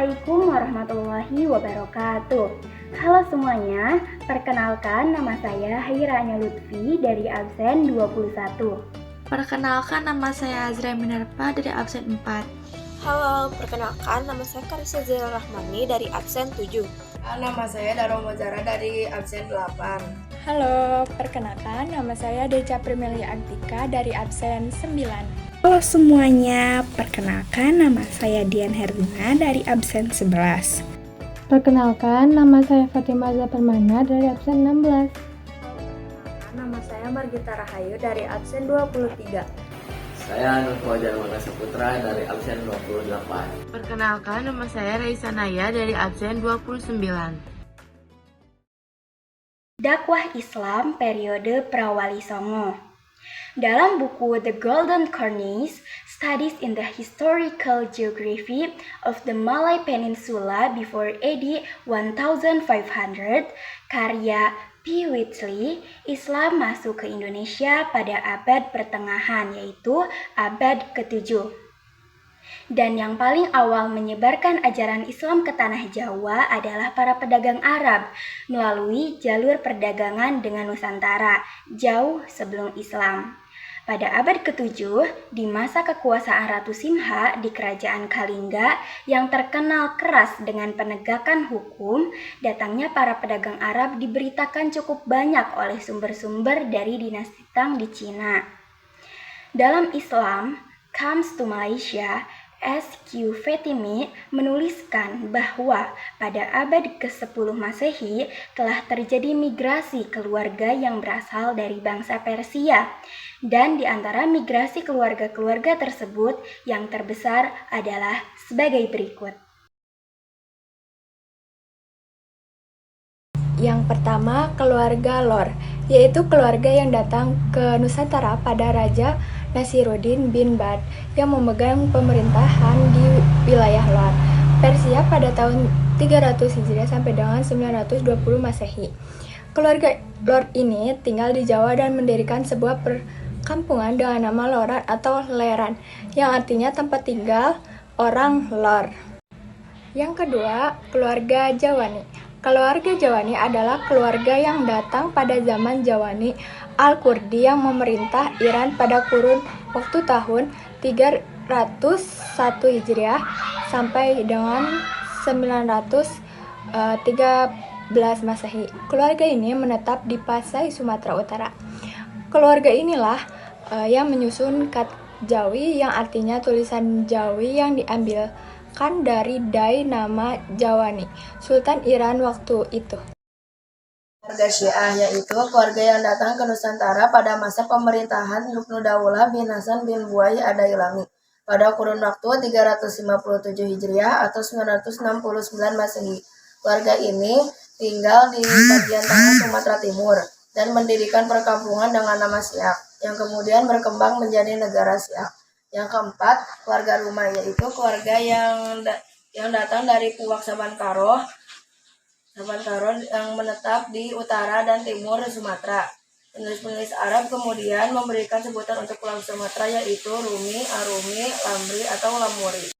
Assalamualaikum warahmatullahi wabarakatuh. Halo semuanya, perkenalkan nama saya Haira Anya Lutfi dari absen 21. Perkenalkan, nama saya Azra Minerva dari absen 4. Halo, perkenalkan nama saya Karisa Zira Rahmani dari absen 7. Nama saya Daro Mozara dari absen 8. Halo, perkenalkan nama saya Deca Primelia Antika dari absen 9. Halo semuanya, perkenalkan nama saya Dian Herlina dari absen 11. Perkenalkan, nama saya Fatimah Zapermana dari absen 16. Nama saya Margita Rahayu dari absen 23. Saya Nur Fajar Wanasa Putra dari absen 28. Perkenalkan, nama saya Raisa Naya dari absen 29. Dakwah Islam periode Prawali Songo. Dalam buku The Golden Cornice, Studies in the Historical Geography of the Malay Peninsula Before AD 1500, karya P. Whitley, Islam masuk ke Indonesia pada abad pertengahan, yaitu abad ke-7. Dan yang paling awal menyebarkan ajaran Islam ke tanah Jawa adalah para pedagang Arab melalui jalur perdagangan dengan Nusantara jauh sebelum Islam. Pada abad ke-7, di masa kekuasaan Ratu Simha di Kerajaan Kalingga yang terkenal keras dengan penegakan hukum, datangnya para pedagang Arab diberitakan cukup banyak oleh sumber-sumber dari dinasti Tang di Cina. Dalam Islam Comes to Malaysia, S.Q. Fatimi menuliskan bahwa pada abad ke-10 Masehi telah terjadi migrasi keluarga yang berasal dari bangsa Persia, dan di antara migrasi keluarga-keluarga tersebut yang terbesar adalah sebagai berikut. Yang pertama, keluarga Lor, yaitu keluarga yang datang ke Nusantara pada Raja Nasiruddin bin Bad yang memegang pemerintahan di wilayah Lor, Persia pada tahun 300 Hijriah sampai dengan 920 Masehi. Keluarga Lor ini tinggal di Jawa dan mendirikan sebuah perkampungan dengan nama Loran atau Leran, yang artinya tempat tinggal orang Lor. Yang kedua, keluarga Jawani. Keluarga Jawani adalah keluarga yang datang pada zaman Jawani Al-Kurdi yang memerintah Iran pada kurun waktu tahun 301 Hijriah sampai dengan 913 Masehi. Keluarga ini menetap di Pasai, Sumatera Utara. Keluarga inilah yang menyusun Khat Jawi, yang artinya tulisan Jawi yang diambilkan dari dai nama Jawani, Sultan Iran waktu itu. Keluarga Syiah yaitu keluarga yang datang ke Nusantara pada masa pemerintahan Ibnu Daulah bin Hasan bin Buai Adailami pada kurun waktu 357 Hijriah atau 969 Masehi. Keluarga ini tinggal di bagian tengah Sumatera Timur dan mendirikan perkampungan dengan nama Siak, yang kemudian berkembang menjadi negara Siak. Yang keempat, keluarga Rumah, yaitu keluarga yang datang dari Puak Sabantaro yang menetap di utara dan timur Sumatera. Penulis-penulis Arab kemudian memberikan sebutan untuk pulau Sumatera, yaitu Rumi, Arumi, Lamri, atau Lamuri.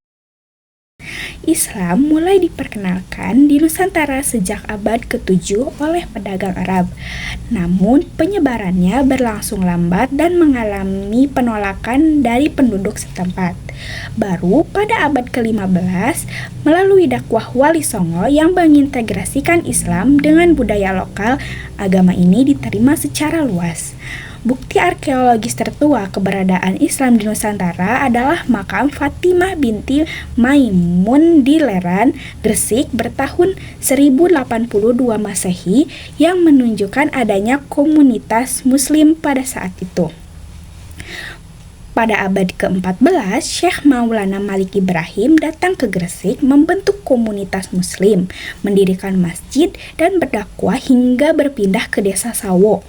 Islam mulai diperkenalkan di Nusantara sejak abad ke-7 oleh pedagang Arab. Namun, penyebarannya berlangsung lambat dan mengalami penolakan dari penduduk setempat. Baru pada abad ke-15, melalui dakwah Wali Songo yang mengintegrasikan Islam dengan budaya lokal, agama ini diterima secara luas. Bukti arkeologis tertua keberadaan Islam di Nusantara adalah makam Fatimah binti Maimun di Leran, Gresik bertahun 1082 Masehi yang menunjukkan adanya komunitas Muslim pada saat itu. Pada abad ke-14, Syekh Maulana Malik Ibrahim datang ke Gresik membentuk komunitas Muslim, mendirikan masjid dan berdakwah hingga berpindah ke desa Sawo.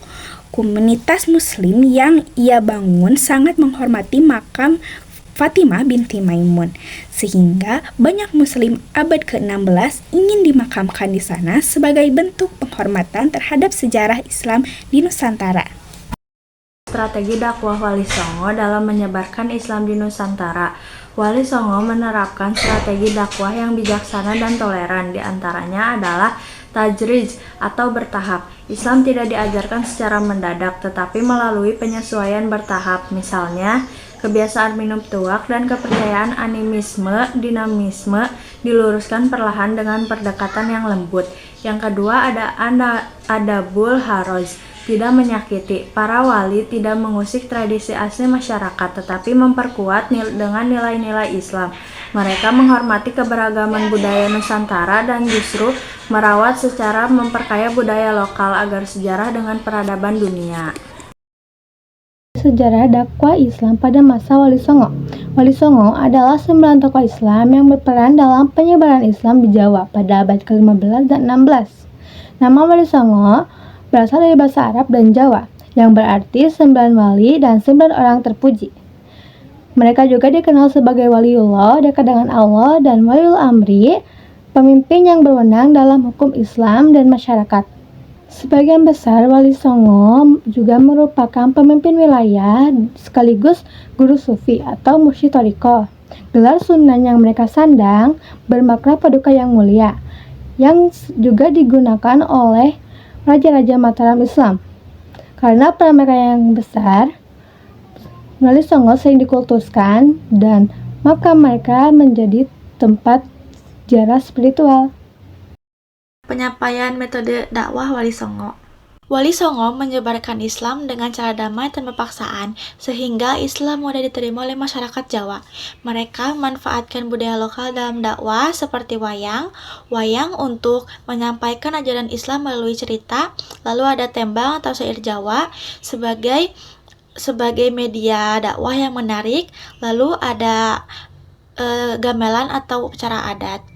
Komunitas Muslim yang ia bangun sangat menghormati makam Fatimah binti Maimun, sehingga banyak Muslim abad ke-16 ingin dimakamkan di sana sebagai bentuk penghormatan terhadap sejarah Islam di Nusantara. Strategi dakwah Wali Songo dalam menyebarkan Islam di Nusantara. Wali Songo menerapkan strategi dakwah yang bijaksana dan toleran. Di antaranya adalah tajrij atau bertahap. Islam tidak diajarkan secara mendadak, tetapi melalui penyesuaian bertahap. Misalnya, kebiasaan minum tuak dan kepercayaan animisme, dinamisme diluruskan perlahan dengan pendekatan yang lembut. Yang kedua ada adabul haroj, tidak menyakiti. Para wali tidak mengusik tradisi asli masyarakat, tetapi memperkuat dengan nilai-nilai Islam. Mereka menghormati keberagaman budaya Nusantara dan justru merawat secara memperkaya budaya lokal agar sejarah dengan peradaban dunia. Sejarah dakwah Islam pada masa Wali Songo. Wali Songo adalah 9 tokoh Islam yang berperan dalam penyebaran Islam di Jawa pada abad ke-15 dan 16. Nama Wali Songo berasal dari bahasa Arab dan Jawa, yang berarti 9 wali dan 9 orang terpuji. Mereka juga dikenal sebagai waliullah, dekat dengan Allah, dan waliul amri, pemimpin yang berwenang dalam hukum Islam dan masyarakat. Sebagian besar Wali Songo juga merupakan pemimpin wilayah sekaligus guru sufi atau mursyid thariqah. Gelar sunan yang mereka sandang bermakna paduka yang mulia, yang juga digunakan oleh raja-raja Mataram Islam. Karena peran mereka yang besar, Wali Songo sering dikultuskan dan maka mereka menjadi tempat sejarah spiritual. Penyampaian metode dakwah Wali Songo. Wali Songo menyebarkan Islam dengan cara damai tanpa paksaan, sehingga Islam mudah diterima oleh masyarakat Jawa. Mereka memanfaatkan budaya lokal dalam dakwah seperti wayang untuk menyampaikan ajaran Islam melalui cerita, lalu ada tembang atau syair Jawa sebagai media dakwah yang menarik, lalu ada gamelan atau upacara adat.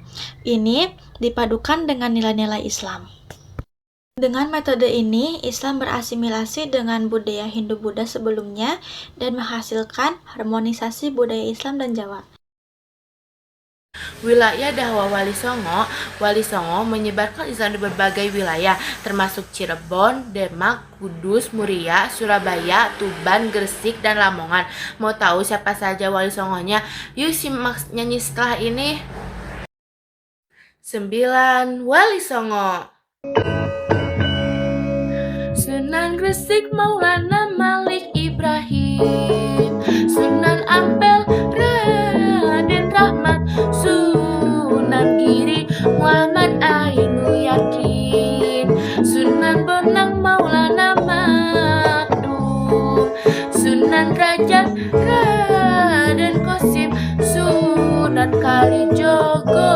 Ini dipadukan dengan nilai-nilai Islam. Dengan metode ini, Islam berasimilasi dengan budaya Hindu-Buddha sebelumnya dan menghasilkan harmonisasi budaya Islam dan Jawa. Wilayah dakwah Wali Songo menyebarkan Islam di berbagai wilayah, termasuk Cirebon, Demak, Kudus, Muria, Surabaya, Tuban, Gresik, dan Lamongan. Mau tahu siapa saja Wali Songonya? Yuk simak nyanyi setelah ini. 9 Wali Songo. Sunan Gresik Maulana Malik Ibrahim, Sunan Ampel Raden Rahmat, Sunan Giri Muhammad Ainul Yakin, Sunan Bonang Maulana Makdum, Sunan Raja Raden Qasim, Sunan Kalijogo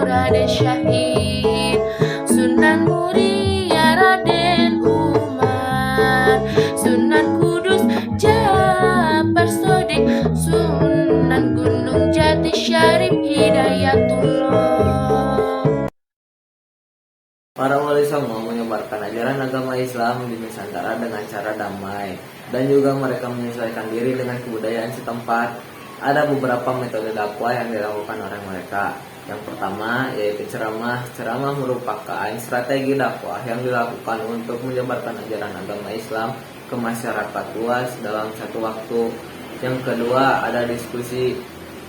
Raden Syahid, Sunan Muria Raden Umar, Sunan Kudus Jabar Sodik, Sunan Gunung Jati Syarif Hidayatullah. Para Wali Songo menyebarkan ajaran agama Islam di Nusantara dengan cara damai, dan juga mereka menyesuaikan diri dengan kebudayaan setempat. Ada beberapa metode dakwah yang dilakukan oleh mereka. Yang pertama yaitu ceramah. Ceramah merupakan strategi dakwah yang dilakukan untuk menyebarkan ajaran agama Islam ke masyarakat luas dalam satu waktu. Yang kedua ada diskusi.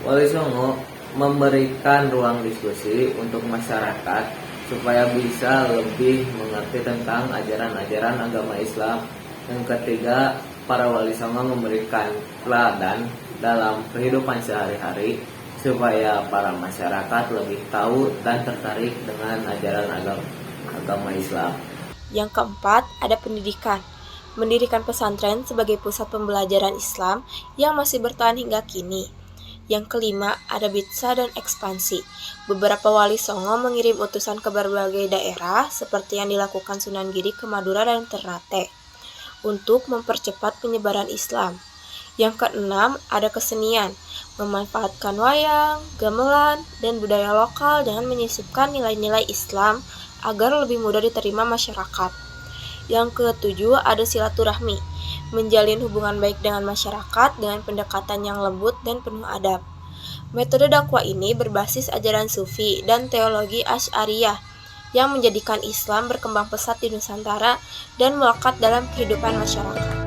Wali Songo memberikan ruang diskusi untuk masyarakat supaya bisa lebih mengerti tentang ajaran-ajaran agama Islam. Yang ketiga, para Wali Songo memberikan teladan dalam kehidupan sehari-hari supaya para masyarakat lebih tahu dan tertarik dengan ajaran agama Islam. Yang keempat, ada pendidikan. Mendirikan pesantren sebagai pusat pembelajaran Islam yang masih bertahan hingga kini. Yang kelima, ada bitsa dan ekspansi. Beberapa Wali Songo mengirim utusan ke berbagai daerah seperti yang dilakukan Sunan Giri ke Madura dan Ternate untuk mempercepat penyebaran Islam. Yang keenam, ada kesenian, memanfaatkan wayang, gamelan, dan budaya lokal dengan menyisipkan nilai-nilai Islam agar lebih mudah diterima masyarakat. Yang ketujuh, ada silaturahmi, menjalin hubungan baik dengan masyarakat dengan pendekatan yang lembut dan penuh adab. Metode dakwah ini berbasis ajaran Sufi dan teologi Asy'ariyah yang menjadikan Islam berkembang pesat di Nusantara dan melekat dalam kehidupan masyarakat.